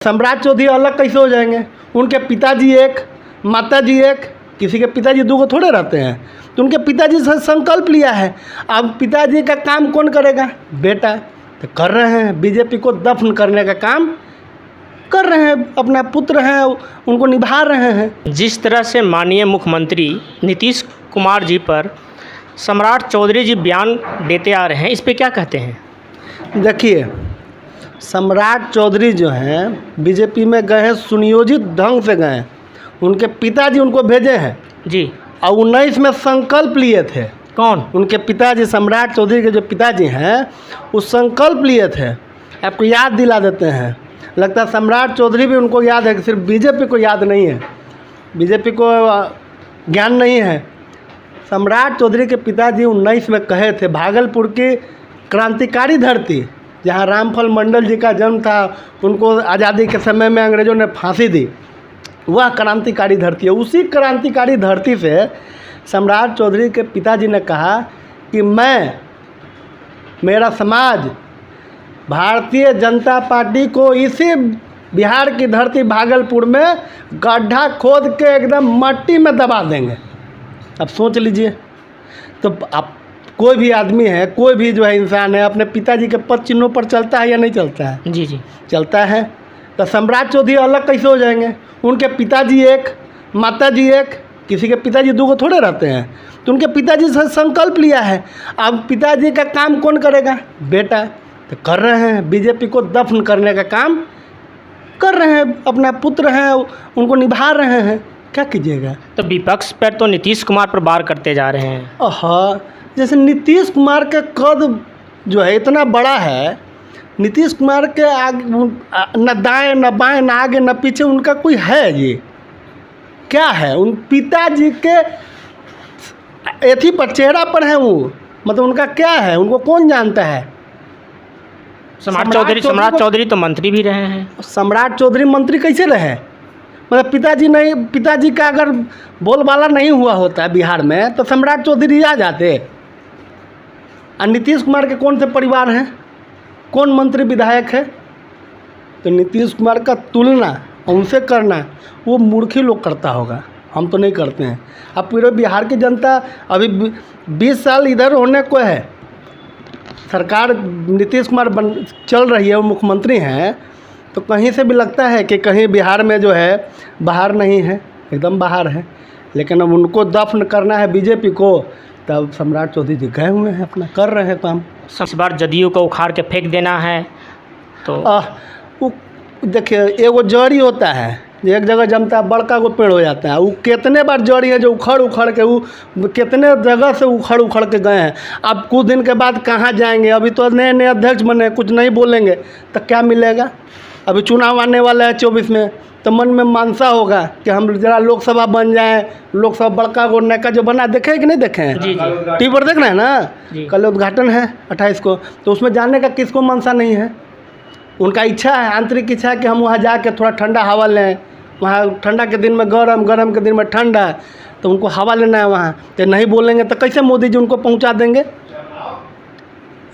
सम्राट चौधरी अलग कैसे हो जाएंगे? उनके पिताजी एक, माताजी एक, किसी के पिताजी दो थोड़े रहते हैं। तो उनके पिताजी से संकल्प लिया है। अब पिताजी का काम कौन करेगा? बेटा। तो कर रहे हैं, बीजेपी को दफन करने का काम कर रहे हैं, अपना पुत्र हैं उनको निभा रहे हैं। जिस तरह से माननीय मुख्यमंत्री नीतीश कुमार जी पर सम्राट चौधरी जी बयान देते आ रहे हैं, इस पे क्या कहते हैं? देखिए, सम्राट चौधरी जो हैं बीजेपी में गए हैं, सुनियोजित ढंग से गए हैं। उनके पिताजी उनको भेजे हैं जी। और 19 में संकल्प लिए थे। कौन? उनके पिताजी, सम्राट चौधरी के जो पिताजी हैं, वो संकल्प लिए थे। आपको याद दिला देते हैं। लगता है सम्राट चौधरी भी उनको याद है कि सिर्फ बीजेपी को याद नहीं है, बीजेपी को ज्ञान नहीं है। सम्राट चौधरी के पिताजी 19 में कहे थे, भागलपुर की क्रांतिकारी धरती जहाँ रामफल मंडल जी का जन्म था, उनको आज़ादी के समय में अंग्रेज़ों ने फांसी दी, वह क्रांतिकारी धरती है। उसी क्रांतिकारी धरती से सम्राट चौधरी के पिताजी ने कहा कि मेरा समाज भारतीय जनता पार्टी को इसी बिहार की धरती भागलपुर में गड्ढा खोद के एकदम मट्टी में दबा देंगे। अब सोच लीजिए, तो अब कोई भी आदमी है, कोई भी जो है इंसान है, अपने पिताजी के पद चिन्हों पर चलता है या नहीं चलता है? जी जी, चलता है। तो सम्राट चौधरी अलग कैसे हो जाएंगे? उनके पिताजी एक, माताजी एक, किसी के पिताजी दो थोड़े रहते हैं। तो उनके पिताजी से संकल्प लिया है। अब पिताजी का काम कौन करेगा? बेटा। तो कर रहे हैं, बीजेपी को दफन करने का काम कर रहे हैं, अपना पुत्र हैं उनको निभा रहे हैं। क्या कीजिएगा? तो विपक्ष पर तो नीतीश कुमार पर वार करते जा रहे हैं। हाँ, जैसे नीतीश कुमार का कद जो है इतना बड़ा है, नीतीश कुमार के आगे न दाएं न बाएं, न आगे न पीछे उनका कोई है। ये क्या है? उन पिताजी के एथी पर, चेहरा पर है वो, मतलब उनका क्या है, उनको कौन जानता है? सम्राट चौधरी तो मंत्री भी रहे हैं। सम्राट चौधरी मंत्री कैसे रहे? मतलब पिताजी का अगर बोलबाला नहीं हुआ होता बिहार में तो सम्राट चौधरी आ जाते। और नीतीश कुमार के कौन से परिवार हैं, कौन मंत्री विधायक है? तो नीतीश कुमार का तुलना उनसे करना वो मूर्खी लोग करता होगा, हम तो नहीं करते हैं। अब पूरे बिहार की जनता अभी 20 साल इधर होने को है, सरकार नीतीश कुमार चल रही है, वो मुख्यमंत्री हैं, तो कहीं से भी लगता है कि कहीं बिहार में जो है बाहर नहीं है, एकदम बाहर है। लेकिन अब उनको दफन करना है बीजेपी को, तब सम्राट चौधरी जी गए हुए हैं, अपना कर रहे हैं काम। इस बार जदयू को उखाड़ के फेंक देना है तो वो देखिए, एगो जड़ी होता है जो एक जगह जमता है, बड़का को पेड़ हो जाता है। वो कितने बार जड़ी है जो उखड़ के, वो कितने जगह से उखड़ के गए हैं। अब कुछ दिन के बाद कहाँ जाएंगे? अभी तो नए अध्यक्ष बने, कुछ नहीं बोलेंगे तो क्या मिलेगा? अभी चुनाव आने वाला है 24 में, तो मन में मानसा होगा कि हम जरा लोकसभा बन जाएं। लोकसभा बड़का को नैका जो बना, देखे कि नहीं देखे हैं? जी जी, टीवी पर देख रहे हैं ना, कल उद्घाटन है 28 को, तो उसमें जाने का किसको मनसा नहीं है? उनका इच्छा है, आंतरिक इच्छा है कि हम वहाँ जाके थोड़ा ठंडा हवा लें। वहाँ ठंडा के दिन में गरम, गरम के दिन में ठंडा, तो उनको हवा लेना है वहाँ। तो नहीं बोलेंगे तो कैसे मोदी जी उनको पहुँचा देंगे?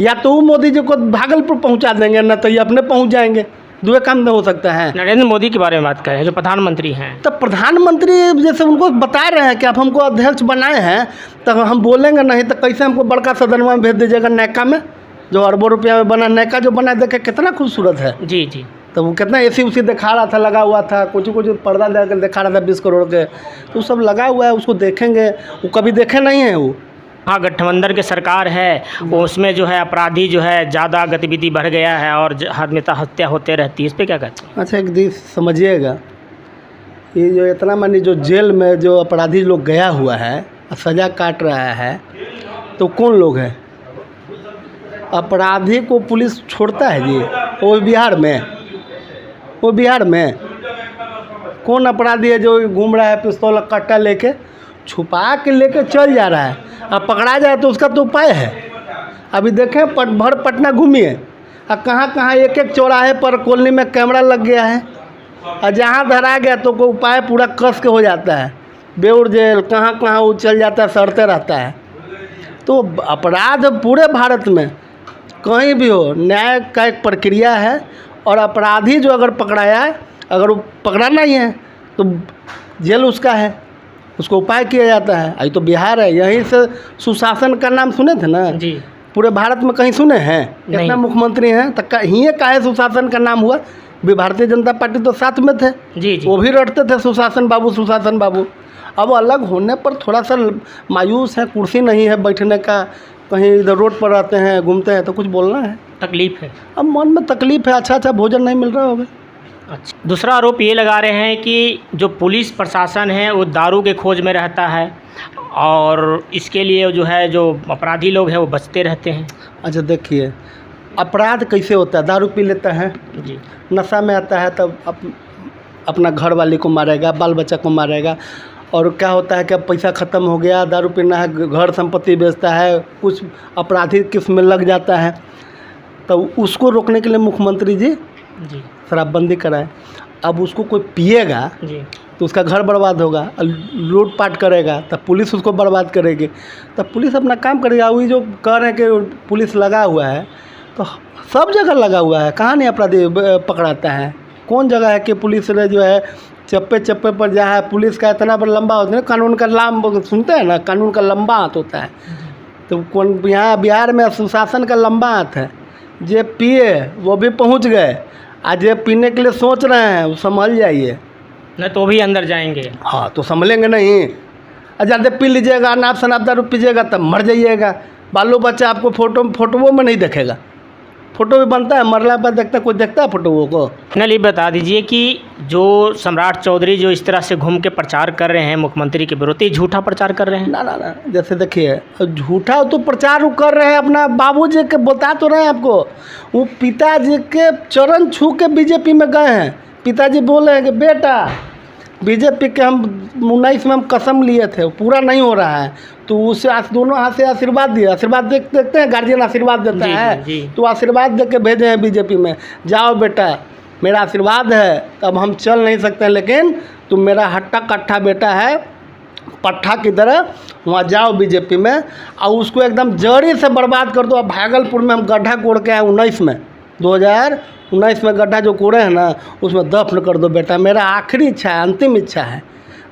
या तो वो मोदी जी को भागलपुर पहुँचा देंगे, न तो ये अपने पहुँच जाएंगे। दो काम नहीं हो सकता है। नरेंद्र मोदी के बारे में बात करें जो प्रधानमंत्री हैं, तो प्रधानमंत्री जैसे उनको बता रहे हैं कि आप हमको अध्यक्ष बनाए हैं, तो हम बोलेंगे नहीं तो कैसे हमको बड़का सदन में भेज दीजिएगा? नैका में जो अरबों रुपया में बना, नैका जो बना, देखे कितना खूबसूरत है। जी जी, तो वो कितना एसी उसी दिखा रहा था, लगा हुआ था, कुछ पर्दा देकर दिखा रहा था 20 करोड़ के, तो सब लगा हुआ है, उसको देखेंगे। वो कभी देखे नहीं है। वो हाँ, गठबंधन की सरकार है, वो उसमें जो है अपराधी जो है ज़्यादा गतिविधि बढ़ गया है और हमेशा हत्या होते रहती है। इस पर क्या कहते हैं? अच्छा, एक दिन समझिएगा, ये जो इतना मानी जो जेल में जो अपराधी लोग गया हुआ है, सज़ा काट रहा है, तो कौन लोग हैं? अपराधी को पुलिस छोड़ता है जी? वो बिहार में कौन अपराधी है जो घूम रहा है पिस्तौल कट्टा लेके, छुपा के लेके चल जा रहा है? अब पकड़ा जाए तो उसका तो उपाय है। अभी देखें, भर पटना घूमिए, अब कहाँ एक एक चौराहे पर कॉलोनी में कैमरा लग गया है, और जहाँ धरा गया तो कोई उपाय पूरा कस के हो जाता है। बेउर जेल कहाँ वो चल जाता है, सड़ते रहता है। तो अपराध पूरे भारत में कहीं भी हो, न्याय का एक प्रक्रिया है और अपराधी जो अगर पकड़ाया है, अगर वो पकड़ाना ही है तो जेल उसका है, उसको उपाय किया जाता है। अभी तो बिहार है, यहीं से सुशासन का नाम सुने थे ना? जी। पूरे भारत में कहीं सुने हैं? कितना मुख्यमंत्री हैं तो कहीं काहे सुशासन का नाम हुआ? भारतीय जनता पार्टी तो साथ में थे, जी जी। वो भी रटते थे सुशासन बाबू सुशासन बाबू। अब अलग होने पर थोड़ा सा मायूस है, कुर्सी नहीं है बैठने का, कहीं इधर रोड पर रहते हैं घूमते हैं तो कुछ बोलना है, तकलीफ है। अब मन में तकलीफ है, अच्छा भोजन नहीं मिल रहा होगा। अच्छा, दूसरा आरोप ये लगा रहे हैं कि जो पुलिस प्रशासन है वो दारू के खोज में रहता है और इसके लिए जो है जो अपराधी लोग हैं वो बचते रहते हैं। अच्छा देखिए, अपराध कैसे होता है? दारू पी लेता है, जी। नशा में आता है तब अपना घर वाले को मारेगा, बाल बच्चा को मारेगा। और क्या होता है कि अब पैसा ख़त्म हो गया, दारू पीना है, घर संपत्ति बेचता है, कुछ अपराधी किस्म में लग जाता है, तो उसको रोकने के लिए मुख्यमंत्री जी शराबबंदी कराए। अब उसको कोई पिएगा जी तो उसका घर बर्बाद होगा, लूटपाट करेगा तब पुलिस उसको बर्बाद करेगी, तब पुलिस अपना काम करेगा। वही जो कह रहे हैं कि पुलिस लगा हुआ है, तो सब जगह लगा हुआ है, कहाँ नहीं अपराधी पकड़ाता है? कौन जगह है कि पुलिस ने जो है चप्पे चप्पे पर जा है? पुलिस का इतना बड़ा लंबा होता है ना, कानून का लाम सुनते हैं ना, कानून का लंबा हाथ होता है। तो कौन यहाँ बिहार में सुशासन का लंबा हाथ है। जे पिए वो भी पहुँच गए, आज ये पीने के लिए सोच रहे हैं वो संभल जाइए, नहीं तो भी अंदर जाएंगे। हाँ तो संभलेंगे नहीं। ज़्यादा पी लीजिएगा, नाप शनाप दारू पीजिएगा तब मर जाइएगा। बालो बच्चा आपको फोटो में नहीं देखेगा, फोटो भी बनता है, मरला पर देखता, कोई देखता है फोटो को? फाइनली बता दीजिए कि जो सम्राट चौधरी जो इस तरह से घूम के प्रचार कर रहे हैं मुख्यमंत्री के विरोध, झूठा प्रचार कर रहे हैं। ना, जैसे देखिए झूठा तो प्रचार वो कर रहे हैं, अपना बाबूजी के बता तो रहे हैं आपको, वो पिताजी के चरण छू के बीजेपी में गए हैं। पिताजी बोले हैं कि बेटा बीजेपी के हम 19 में हम कसम लिए थे, पूरा नहीं हो रहा है, तो उसे दोनों हाथ से आशीर्वाद दिया। आशीर्वाद देखते हैं, गार्जियन आशीर्वाद देता है, तो आशीर्वाद दे के भेजे हैं बीजेपी में। जाओ बेटा, मेरा आशीर्वाद है, तब हम चल नहीं सकते हैं, लेकिन तुम मेरा हट्टा कट्ठा बेटा है, पट्ठा की तरह, वहाँ जाओ बीजेपी में और उसको एकदम जड़ी से बर्बाद कर दो। अब भागलपुर में हम गड्ढा कोड़ के आए 2019 में गड्ढा जो कोड़े हैं ना, उसमें दफन कर दो बेटा, मेरा आखिरी इच्छा है, अंतिम इच्छा है।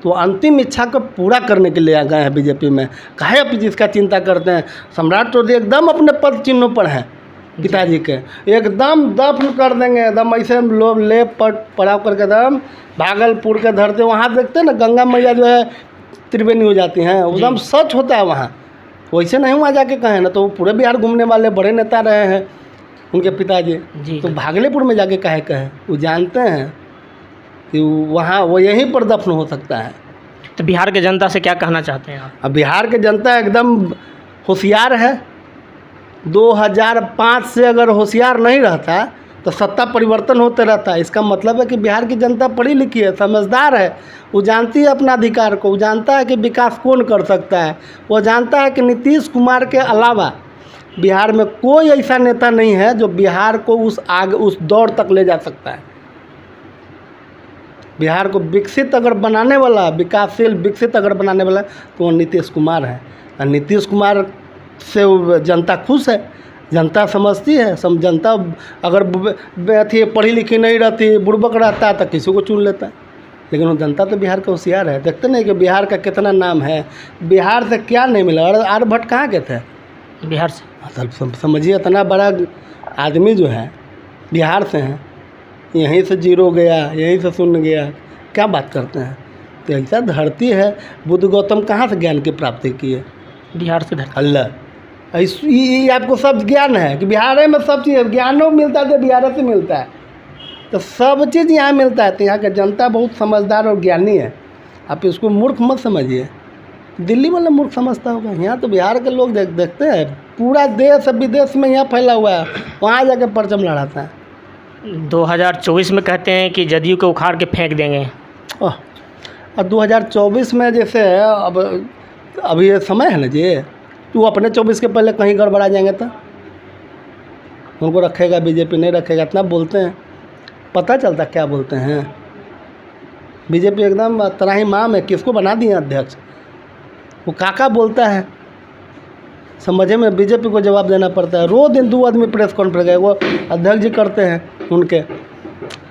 तो अंतिम इच्छा को पूरा करने के लिए आ गए हैं बीजेपी में। काहे आप जिसका चिंता करते हैं? सम्राट चौधरी एकदम अपने पद चिन्हों पर हैं, पिताजी के एकदम दफन कर देंगे, एकदम ऐसे लोग ले पड़ाव करके एकदम भागलपुर के धरते, वहाँ देखते हैं ना गंगा मैया जो है त्रिवेणी हो जाती हैं, एकदम सच होता है वहाँ। वैसे नहीं वहाँ जाके कहें ना, तो वो पूरे बिहार घूमने वाले बड़े नेता रहे हैं उनके पिताजी, तो भागलपुर में जाके काहे कहें? वो जानते हैं कि वहाँ वो यहीं पर दफन हो सकता है। तो बिहार के जनता से क्या कहना चाहते हैं आप? अब बिहार के जनता एकदम होशियार है। 2005 से अगर होशियार नहीं रहता तो सत्ता परिवर्तन होते रहता। इसका मतलब है कि बिहार की जनता पढ़ी लिखी है, समझदार है, वो जानती है अपना अधिकार को, वो जानता है कि विकास कौन कर सकता है, वो जानता है कि नीतीश कुमार के अलावा बिहार में कोई ऐसा नेता नहीं है जो बिहार को उस दौर तक ले जा सकता है। बिहार को विकसित अगर बनाने वाला, विकासशील विकसित अगर बनाने वाला, तो वो नीतीश कुमार है। और नीतीश कुमार से जनता खुश है, जनता समझती है। जनता अगर अथी पढ़ी लिखी नहीं रहती, बुड़बक रहता है तो किसी को चुन लेता है, लेकिन वो जनता तो बिहार का होशियार है। देखते नहीं कि बिहार का कितना नाम है, बिहार से क्या नहीं मिला। और आर्यभट्ट कहाँ के थे? बिहार से। समझिए इतना बड़ा आदमी जो है बिहार से हैं, यहीं से जीरो गया, यहीं से शून्य गया, क्या बात करते हैं? तो ऐसा धरती है। बुद्ध गौतम कहाँ से ज्ञान की प्राप्ति की है? बिहार से। अल्लाह, ये आपको सब ज्ञान है कि बिहार में सब चीज़ ज्ञानों मिलता है, तो बिहार से मिलता है, तो सब चीज़ यहाँ मिलता है। तो यहाँ की जनता बहुत समझदार और ज्ञानी है, आप इसको मूर्ख मत समझिए। दिल्ली वाला मूर्ख समझता होगा, यहाँ तो बिहार के लोग देखते हैं, पूरा देश विदेश में यहाँ फैला हुआ है, वहाँ जाकर परचम लहराता है। 2024 में कहते हैं कि जदयू को उखाड़ के फेंक देंगे। और 2024 में जैसे अब अभी ये समय है ना जी, तो वो अपने 24 के पहले कहीं गड़बड़ा जाएंगे तो उनको रखेगा बीजेपी, नहीं रखेगा। इतना बोलते हैं, पता चलता क्या बोलते हैं। बीजेपी एकदम तराही माम है, किसको बना दिए अध्यक्ष? वो काका बोलता है, समझे में बीजेपी को जवाब देना पड़ता है। रोज दिन 2 आदमी प्रेस कॉन्फ्रेंस, एगो अध्यक्ष जी करते हैं उनके,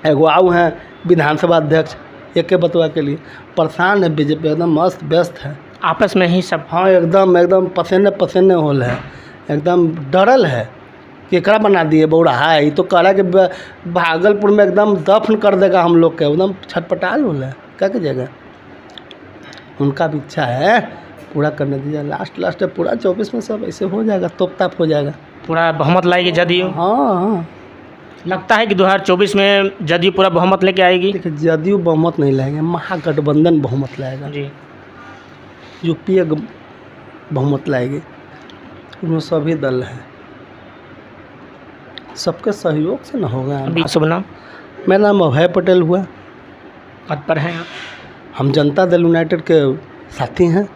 एगो आऊ हैं विधानसभा अध्यक्ष, एक के बतवा के लिए परेशान है बीजेपी, एकदम मस्त व्यस्त है आपस में ही सब। हाँ एकदम पसीने पसीने होल है, एकदम डरल है कि एकरा बना दिए बौड़ा है, ये तो कह रहा है कि भागलपुर में एकदम दफन कर देगा हम लोग के, एकदम छटपटाल होल है, क्या कीजिएगा। उनका भी इच्छा है पूरा करने दीजिए, लास्ट है पूरा 24 में सब ऐसे हो जाएगा, तोप ताप हो जाएगा, पूरा बहुमत लाएगी जदयू। हाँ लगता है कि 2024 में जदयू पूरा बहुमत लेके आएगी। देखिए जदयू बहुमत नहीं लाएंगे, महागठबंधन बहुमत लाएगा जी। यूपीए बहुमत लाएगी, उसमें सभी दल हैं, सबके सहयोग से ना होगा। अभी शुभ नाम? मेरा नाम अभय पटेल हुआ, पद पर हैं आप? हम जनता दल यूनाइटेड के साथी हैं।